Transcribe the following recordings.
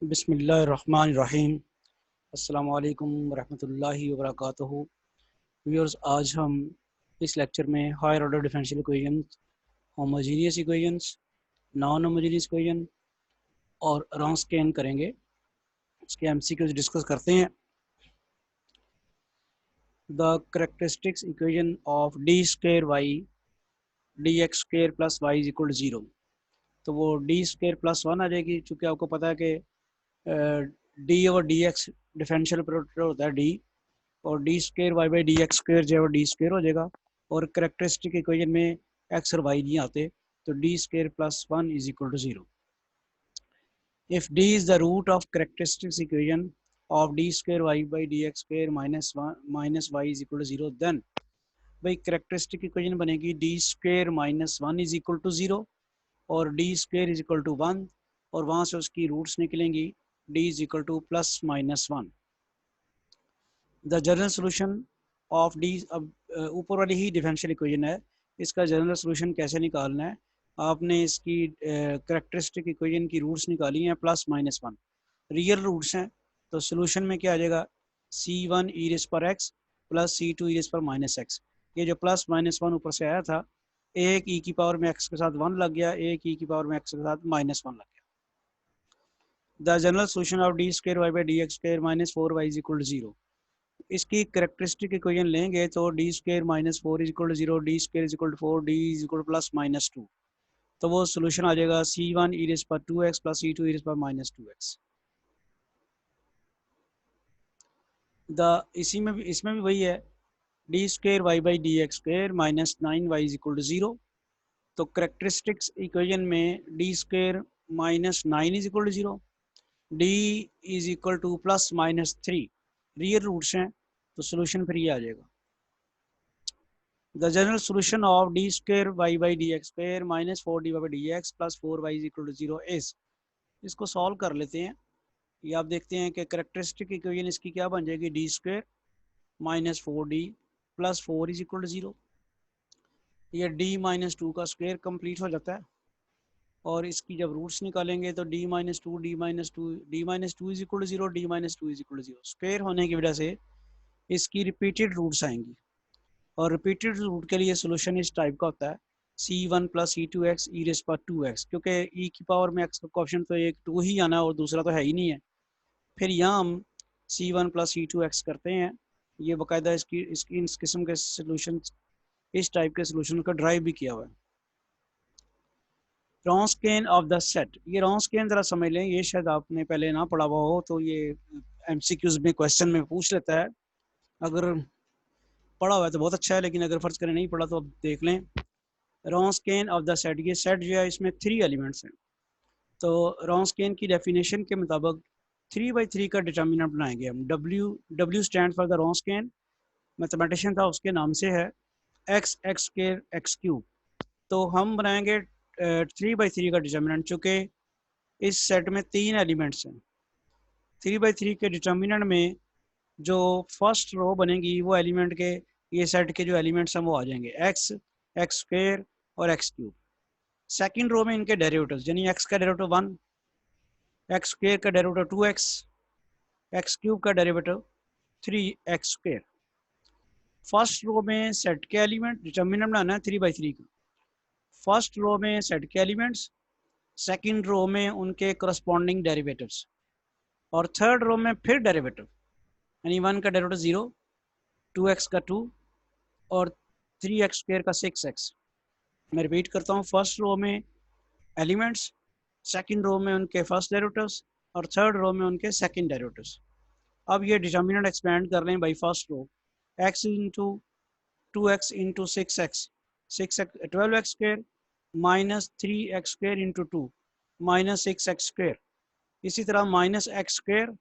बिस्मिल्लाहिर्रहमानिर्रहीम। अस्सलामु अलैकुम वरहमतुल्लाहि वबरकातुहू। व्यूअर्स, आज हम इस लेक्चर में higher order differential equations, homogeneous equations, non homogeneous equation और रॉन्स्कियन करेंगे। इसके एमसीक्यूज डिस्कस करते हैं। The characteristics equation of D square y D x square plus y is equal to zero. तो वो डी स्क्वायर प्लस वन आ जाएगी, चूँकि आपको पता है कि डी और डी एक्स डिफरेंशियल प्रोडक्ट होता है डी, और D square y by D x square जो है वो डी स्क्र हो जाएगा। और करेक्टरिस्टिक इक्वेशन में एक्स और वाई नहीं आते, तो D square plus one is equal to zero. If D is the root of characteristics equation of D square y by D x square minus y is equal to zero, then भाई characteristic equation बनेगी D square minus one is equal to zero और D square is equal to one, और वहाँ से उसकी roots निकलेंगी D is equal to plus minus one. The general solution of D, अब ऊपर वाली ही डिफरेंशियल इक्वेशन है, इसका जनरल सोल्यूशन कैसे निकालना है। आपने इसकी करेक्टरिस्टिक इक्वेशन की रूट्स निकाली हैं plus minus one, real roots हैं। तो सोल्यूशन में क्या आ जाएगा, सी वन ई रेस पर x plus C two e raise पर माइनस एक्स। ये जो प्लस माइनस वन ऊपर से आया था, एक ई की पावर में एक्स के साथ वन लग गया, एक ई की पावर में एक्स के साथ माइनस वन लग गया। The general solution of D square y by D x square minus four y is equal to zero. इसकी करेक्टरिस्टिक इक्वेशन लेंगे तो D square minus four is equal to zero, D square is equal to four, D is equal to plus minus two. तो वो solution आ जाएगा C one e raise पर two x plus C two e raise पर minus two x. इसमें भी वही है, D square y by D x square minus nine y is equal to zero. तो करेक्टरिस्टिक्स इक्वेशन में D square minus nine is equal to zero, D is equal to plus minus three, real roots हैं, तो solution फिर ये आ जाएगा। The general solution of D square y by D x square minus four D y by D x plus four y is equal to zero is. इसको solve कर लेते हैं। ये आप देखते हैं कि करेक्टरिस्टिक इक्वेशन इसकी क्या बन जाएगी, D square minus four D plus four is equal to zero. ये डी माइनस टू का स्क्वायर कंप्लीट हो जाता है, और इसकी जब रूट्स निकालेंगे तो D minus two D minus two D minus two is equal to zero, D minus two is equal to zero. Square होने की वजह से इसकी रिपीटेड रूट्स आएंगी, और रिपीटेड रूट के लिए सोल्यूशन इस टाइप का होता है, C one plus C two X E raise पर टू एक्स, क्योंकि ई की पावर में एक्स का कोएफिशिएंट तो एक टू ही आना और दूसरा तो है ही नहीं है। फिर यहाँ हम C one plus C two x करते हैं। ये बाकायदा इसकी इस किस्म के सोल्यूशन, इस टाइप के सोल्यूशन का ड्राइव भी किया हुआ है। रॉन्स्कियन ऑफ द सेट, ये रॉन्स्कियन जरा समझ लें, ये शायद आपने पहले ना पढ़ा हुआ हो, तो ये एमसीक्यूज में क्वेश्चन में पूछ लेता है। अगर पढ़ा हुआ है तो बहुत अच्छा है, लेकिन अगर फर्ज करें नहीं पढ़ा तो अब देख लें। रॉन्स्कियन ऑफ द सेट, ये सेट जो है इसमें थ्री एलिमेंट्स हैं। तो रॉन्स्कियन की डेफिनेशन के मुताबिक थ्री बाई थ्री का डिटर्मिनेंट बनाएंगे हम। W stand for the Wronskian, mathematician था उसके नाम से है, x x square x cube. तो हम बनाएंगे थ्री बाई थ्री का डिटर्मिनेंट, चूँकि इस सेट में तीन एलिमेंट्स हैं। थ्री बाई थ्री के डिटर्मिनेंट में जो फर्स्ट रो बनेगी वो एलिमेंट के, ये सेट के जो एलिमेंट्स हैं वो आ जाएंगे एक्स एक्स स्क्वायर और एक्स क्यूब। सेकेंड रो में इनके डेरिवेटिव्स, यानी एक्स का डेरिवेटिव वन, एक्स स्क्वायर का derivative two x, x cube का derivative three x square. First row में सेट के एलिमेंट, डिटर्मिनेंट बनाना है थ्री बाई थ्री का। फर्स्ट रो में सेट के एलिमेंट्स, सेकेंड रो में उनके करस्पॉन्डिंग डेरिवेटिव्स, और थर्ड रो में फिर डेरिवेटिव, यानी वन का डेरिवेटिव जीरो, टू एक्स का टू, और थ्री एक्स स्क्वायर का सिक्स एक्स। मैं रिपीट करता हूँ, फर्स्ट रो में एलिमेंट्स, सेकंड रो में उनके फर्स्ट डेरिवेटिव्स, और थर्ड रो में उनके सेकंड डेरिवेटिव्स। अब ये डिटर्मिनेंट एक्सपेंड कर लें by first row, x into two x into six x, six x twelve x square minus three x square into two minus six x square. इसी तरह minus x square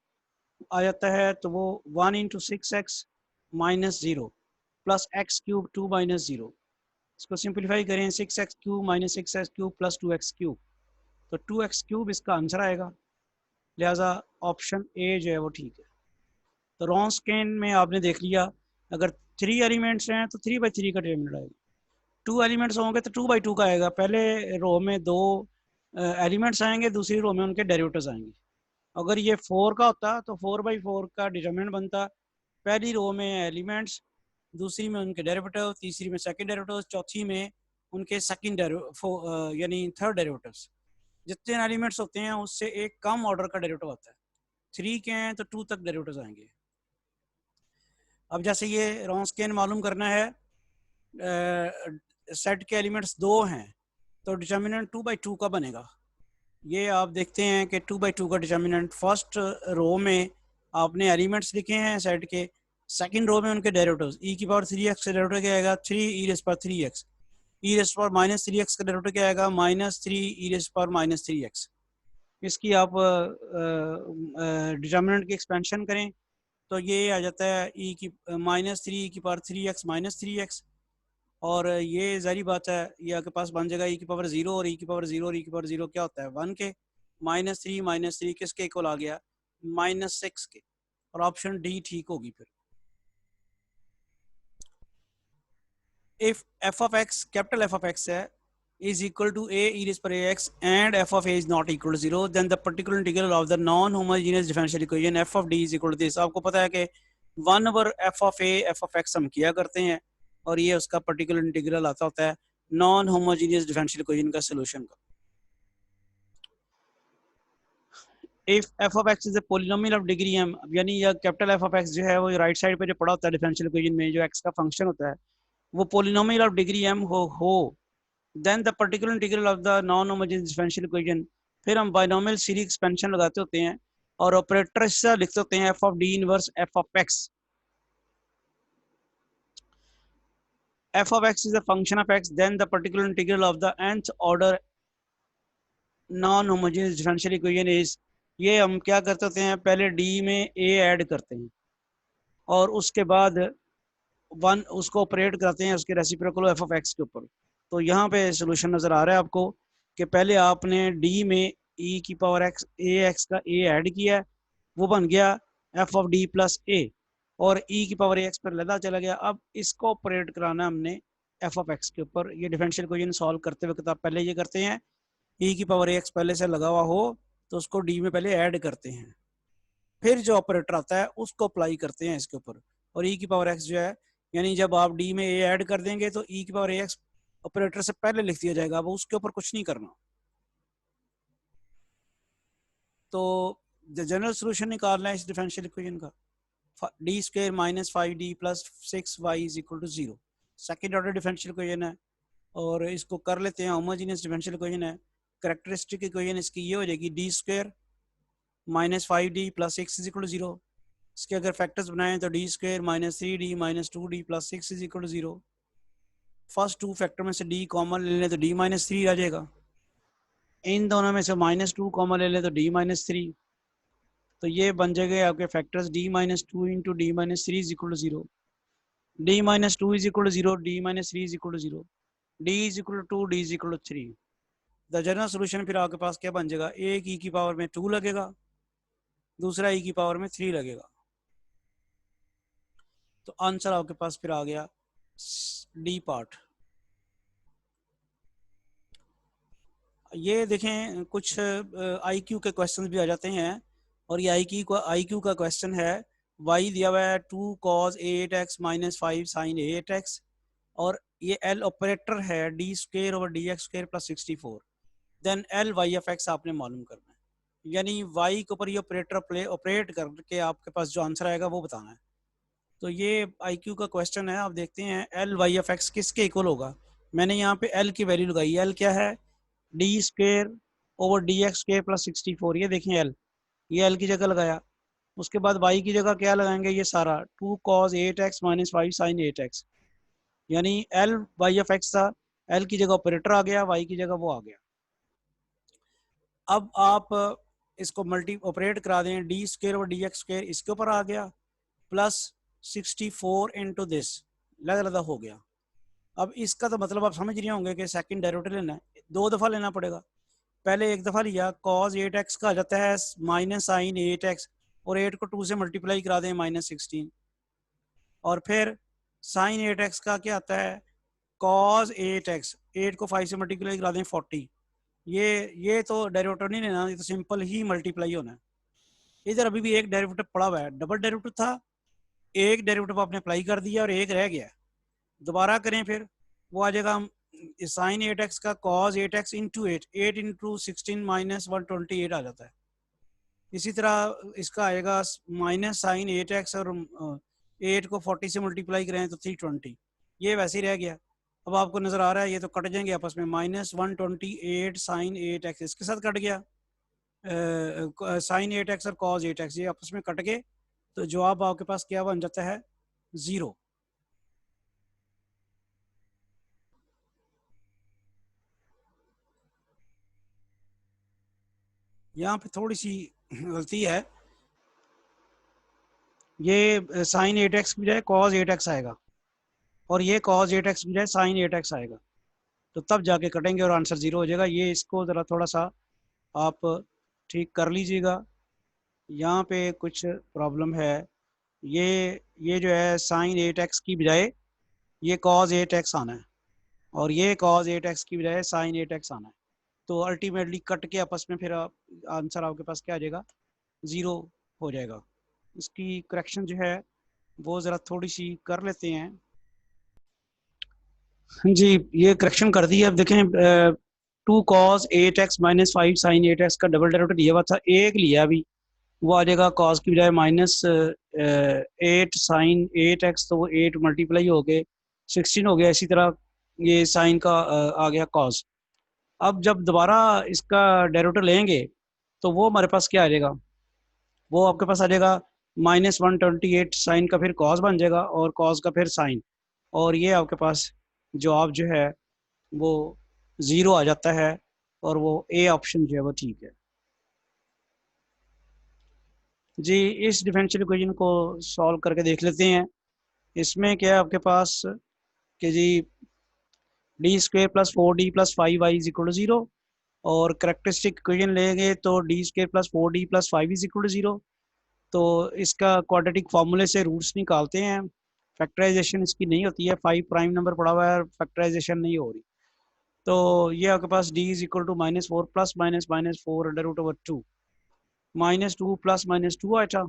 आ जाता है, तो वो one into six x minus zero plus x cube two minus zero. इसको simplify करें, six x cube minus six x cube plus two x cube, तो to x cube इसका आंसर आएगा। लिहाजा ऑप्शन ए जो है वो ठीक है। तो रॉन्स्कियन में आपने देख लिया, अगर थ्री एलिमेंट्स हैं तो थ्री बाई थ्री का डिटरमिनेंट आएगा, टू एलिमेंट्स होंगे तो टू बाई टू का आएगा। पहले रो में दो एलिमेंट्स आएंगे, दूसरी रो में उनके डेरिवेटिव्स आएंगे। अगर ये 4 का होता तो 4/4 का डिटर्मिनेंट बनता, पहली रो में एलिमेंट्स, दूसरी में उनके डेरिवेटिव, तीसरी में सेकंड डेरिवेटिव, चौथी में उनके सेकंड यानी थर्ड डेरिवेटिव्स। जितने एलिमेंट्स होते हैं उससे एक कम ऑर्डर का डेरिवेटिव आता है। 3 के हैं तो 2 तक डेरिवेटिव्स आएंगे। अब जैसे ये रॉन्स्कियन मालूम करना है, सेट के एलिमेंट्स 2 हैं तो डिटर्मिनेंट 2/2 का बनेगा। ये आप देखते हैं कि 2/2 का डिटर्मिनेंट, फर्स्ट रो में आपने एलिमेंट्स लिखे हैं सेट के, सेकंड रो में उनके डेरिवेटिव्स। e की पावर 3x का डेरिवेटिव क्या आएगा, 3 e rays power 3x। e rays power -3x का डेरिवेटिव क्या आएगा, -3 e रेज़ पावर -3x। इसकी आप डिटर्मिनेंट की एक्सपेंशन करें तो ये आ जाता है e की -3 e की पावर 3x -3x। और ये जारी बात है, ये आपके पास बन जाएगा e की पावर 0 और e की पावर 0 और e की पावर 0 क्या होता है, 1 के। -3 किसके इक्वल आ गया, -6 के। और ऑप्शन डी ठीक होगी फिर। If f of x, capital f of x है, is equal to a e raised per ax and f of a is not equal to 0, then the particular integral of the non homogeneous differential equation f of d is equal to this। आपको पता है कि 1/f of a f of x हम किया करते हैं और ये उसका पर्टिकुलर इंटीग्रल आता होता है नॉन होमोजेनियस डिफरेंशियल इक्वेशन का सॉल्यूशन का। If f of x is a polynomial of degree m, यानी यह कैपिटल f of x जो है वो राइट साइड पे जो पड़ा होता है डिफरेंशियल इक्वेशन में, जो x का फंक्शन होता है वो पॉलिनोमियल ऑफ डिग्री m हो then the particular integral of the non homogeneous differential equation. फिर हम बायनोमियल सीरीज एक्सपेंशन लगाते होते हैं और ऑपरेटर से लिखते होते हैं f of d inverse f of x। f of x is a function of x, then the particular integral of the nth order non homogeneous differential equation is. ये हम क्या करते होते हैं, पहले d में a ऐड करते हैं और उसके बाद 1 उसको ऑपरेट करते हैं उसके रेसिप्रोकल f of x के ऊपर। तो यहाँ पे सोल्यूशन नजर आ रहा है आपको कि पहले आपने d में e की पावर x ax का a ऐड किया, वो बन गया f of d plus a, और e की पावर ax पर लदा चला गया। अब इसको ऑपरेट कराना हमने f of x के ऊपर। ये डिफरेंशियल इक्वेशन सॉल्व करते वक्त आप पहले ये करते हैं, e की पावर ax पहले से लगा हुआ हो तो उसको d में पहले ऐड करते हैं, फिर जो ऑपरेटर आता है उसको अप्लाई करते हैं इसके ऊपर। और e की पावर x जो है, यानी जब आप d में a ऐड कर देंगे तो e की पावर ax ऑपरेटर से पहले लिख दिया जाएगा, अब उसके ऊपर कुछ नहीं करना। तो जनरल सोल्यूशन निकालना है इस डिफरेंशियल इक्वेशन का, D square -5d plus 6y is equal to 0। Second order differential equation है और इसको कर लेते हैं होमोजेनियस डिफरेंशियल इक्वेशन है। कैरेक्टरिस्टिक इक्वेशन इसकी ये हो जाएगी D square -5d plus 6 is equal to 0। इसके अगर फैक्टर्स बनाएं तो D square -3d -2d plus 6 is equal to 0। First two factor में से d कॉमन ले लें तो d -3 आ जाएगा, इन दोनों में से -2 कॉमन ले लें तो d -3। तो ये बन जाएंगे आपके factors d -2 into d -3 is equal to 0, d -2 is equal to 0, d -3 is equal to 0, d is equal to 2, d is equal to 3। The general solution फिर आपके पास क्या बन जाएगा, एक e की पावर में 2 लगेगा, दूसरा e की पावर में 3 लगेगा। तो आंसर आपके पास फिर आ गया डी पार्ट। ये देखें कुछ आईक्यू के क्वेश्चन भी आ जाते हैं और ये आईक्यू का क्वेश्चन है, y दिया हुआ है 2 cos 8x - 5 sin 8x और ये L ऑपरेटर है d square over dx square plus 64, then L y of x आपने मालूम करना है, यानी y के ऊपर ये ऑपरेटर ऑपरेट करके आपके पास जो आंसर आएगा वो बताना है। तो ये आईक्यू का क्वेश्चन है, आप देखते हैं L y ऑफ x किसके इक्वल होगा। मैंने यहाँ पे L की वैल्यू लगाई, L क्या है, D square over D x square plus 64। ये देखें L, ये L की जगह लगाया, उसके बाद y की जगह क्या लगाएंगे, ये सारा 2 cos 8x - 5 sin 8x, यानी L y ऑफ x था, L की जगह ऑपरेटर आ गया, y की जगह वो आ गया। अब आप इसको मल्टी ऑपरेट करा दें, D square over D x square इसके ऊपर आ गया प्लस 64 इंटू दिस, लगा हो गया। अब इसका तो मतलब आप समझ रहे होंगे कि सेकंड डेरिवेटिव लेना है, 2 दफ़ा लेना पड़ेगा। पहले एक दफ़ा लिया cos 8x का आ जाता है माइनस sin 8x और 8 को 2 से मल्टीप्लाई करा दें -16, और फिर sin 8x का क्या आता है cos 8x, 8 को 5 से मल्टीप्लाई करा दें 40। ये तो डेरिवेटिव नहीं लेना, ये तो सिंपल ही मल्टीप्लाई होना है। इधर अभी भी एक डेरिवेटिव पड़ा हुआ है, डबल डेरिवेटिव था, एक डेरिवेटिव आपने अप्लाई कर दिया और एक रह गया, दोबारा करें फिर वो आ जाएगा साइन 8x का cause 8x into 8 into 16 minus 128 आ जाता है। इसी तरह इसका आएगा माइनस साइन 8x और 8 को 40 से मल्टीप्लाई करें तो 320, ये वैसे ही रह गया। अब आपको नजर आ रहा है ये तो कट जाएंगे आपस में, माइनस 128 साइन 8x इसके साथ कट गया, साइन 8x और कॉज 8x ये आपस में कट गए, तो जवाब आपके पास क्या बन जाता है, 0। यहाँ पे थोड़ी सी गलती है, ये साइन 8x की बजाय कॉज 8x आएगा और ये कॉज 8x की बजाय साइन 8x आएगा, तो तब जाके कटेंगे और आंसर 0 हो जाएगा। ये इसको ज़रा थोड़ा सा आप ठीक कर लीजिएगा, यहाँ पे कुछ प्रॉब्लम है। ये जो है साइन 8x की बजाय ये कॉज 8x आना है और ये कॉज 8x की बजाय साइन 8x आना है, तो अल्टीमेटली कट के आपस में फिर आंसर आपके पास क्या आ जाएगा, 0 हो जाएगा। इसकी करेक्शन जो है वो ज़रा थोड़ी सी कर लेते हैं। जी ये करेक्शन कर दी है। अब देखें 2 cos 8x minus 5 sign 8x का डबल डेरिवेटिव लिया हुआ था, एक लिया अभी, वो आ जाएगा cos की बजाय माइनस 8 साइन 8x, तो वो 8 मल्टीप्लाई हो गए 16 हो गया। इसी तरह ये साइन का आ गया cos। अब जब दोबारा इसका डेरिवेटिव लेंगे तो वो हमारे पास क्या आ जाएगा, वो आपके पास आ जाएगा माइनस 128 साइन का फिर कॉस बन जाएगा और कॉस का फिर साइन, और ये आपके पास जवाब जो है वो 0 आ जाता है और वो ए ऑप्शन जो है वो ठीक है। जी इस डिफरेंशियल इक्वेशन को सॉल्व करके देख लेते हैं। इसमें क्या है आपके पास कि जी D square plus 4d plus 5y is equal to 0, और करेक्टरिस्टिक इक्वेशन लेंगे तो D square plus 4d plus 5 is equal to 0। तो इसका क्वाड्रेटिक फार्मूले से रूट्स निकालते हैं, फैक्टराइजेशन इसकी नहीं होती है, 5 प्राइम नंबर पड़ा हुआ है, फैक्टराइजेशन नहीं हो रही। तो ये आपके पास d is equal to -4 plus minus -4 under root over 2, -2 plus -2 आया,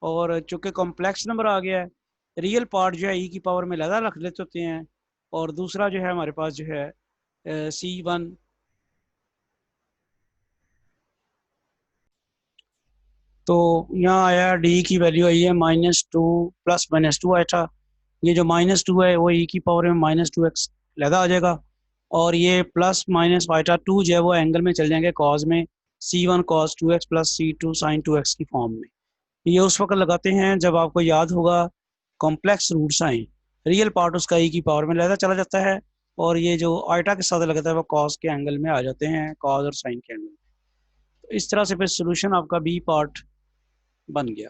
और चूंकि कॉम्प्लेक्स नंबर आ गया है, रियल पार्ट जो है ई की पावर में लहदा रख लेते होते हैं, और दूसरा जो है हमारे पास जो है C1, तो यहाँ आया डी की वैल्यू आई है -2 प्लस -2 आया था। ये जो -2 है वो ई की पावर में -2x लहदा आ जाएगा, और ये प्लस माइनस वाइटा 2 जो है वो एंगल में चल जाएंगे कॉज में, C1 cos 2x plus C2 sin 2x की फॉर्म में। ये उस वक्त लगाते हैं जब आपको याद होगा कॉम्प्लेक्स रूट्स आए, रियल पार्ट उसका ई की पावर में लहदा चला जाता है, और ये जो आइटा के साथ लगता है वो कॉस के एंगल में आ जाते हैं, कॉज और साइन के एंगल में। तो इस तरह से फिर सोल्यूशन आपका बी पार्ट बन गया।